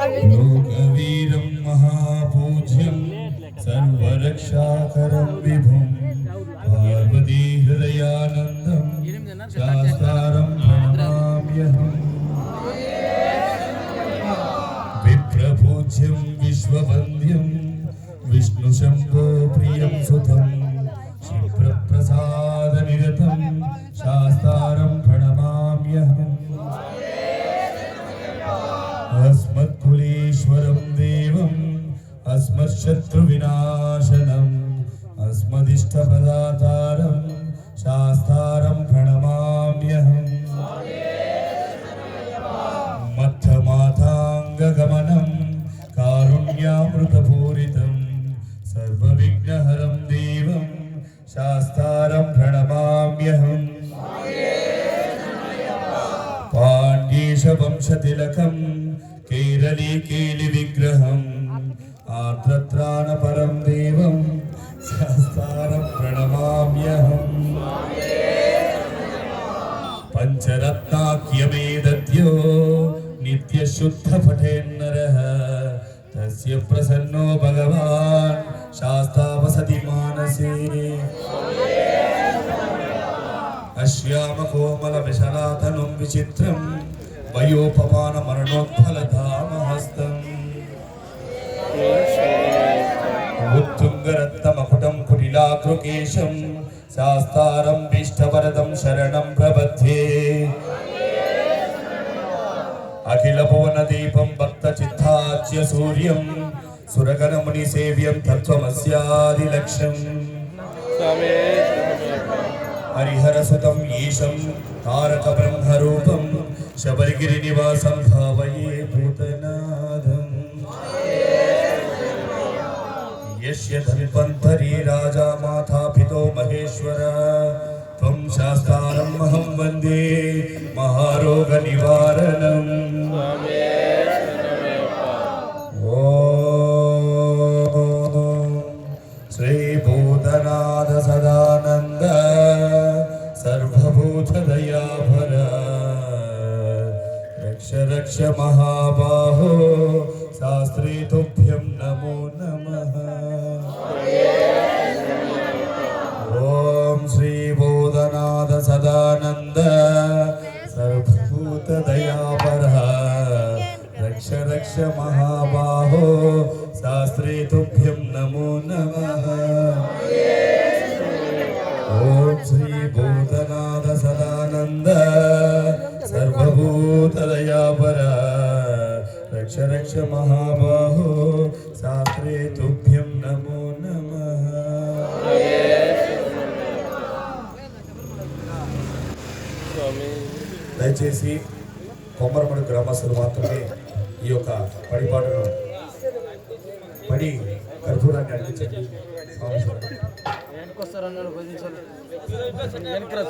लोकवीरं महापूज्यं सर्वरक्षाकरं विभुं पार्वती हृदयानन्दं शास्तारं प्रणमाम्यहम् विप्रपूज्यं विश्ववन्द्यं विष्णुशम्भो प्रियं सुतं क्षिप्रप्रसादनिरतं शास्तारं प्रणमाम्यहम् अस्मत्कुलेश्वरं देवम् अस्मत्शत्रुविनाशनम् अस्मदिष्टप्रदातारं शास्तारं प्रणमाम्यहम् मत्थमाताङ्गगमनं कारुण्यामृतपूरितं सर्वविघ्नहरं देवं शास्तारं प्रणमाम्यहम् पाण्ड्येशवंशतिलकं केरली केलिविग्रहम् आर्द्रत्राणपरं देवं शास्तारं प्रणमाम्यहम् पञ्चरत्नाख्यमेदद्यो नित्यशुद्धपठेन्नरः तस्य प्रसन्नो भगवान् शास्ता वसति मानसे अश्यामकोमलविशलातनुं विचित्रं वयोपमानमरणोत्फलधामहस्तम् उत्तुङ्गरत्नमकुटं कुटिलाकृकेशं शास्तारं भीष्टवरदं शरणं प्रपद्ये अखिलभुवनदीपं भक्तचित्ताच्य सूर्यं सुरगणमुनिसेव्यं तत्त्वमस्यादिलक्ष्यम् हरिहरसुतं ईशं तारकब्रह्मरूपं शबरिगिरिनिवासं भावये भूतनाथम् यस्य धन्वन्तरी राजा माता पितो महेश्वर त्वं शास्तारम् अहं वन्दे महारोगनिवारणम् ॐ श्रीभूतनाथ सदानन्द सर्वभूतदयाभर रक्ष रक्ष महाबाहो शास्त्री तुभ्यं नमो नमः। ॐ श्रीभूतनाथ सदानन्द सर्वभूतदयाभर रक्ष रक्ष महाबाहो शास्त्री तुभ्यं नमो नमः। ॐ श्रीभूतनाथ सदानन्द सर्वभूतदयापर रक्ष रक्ष महाबाहो शास्त्रे तुभ्यं नमो नमः। దయచేసి కొమ్మరమడు గ్రామస్తులు మాత్రమే ఈ యొక్క పడిపాటను పడి కర్పూరాన్ని అందించండి.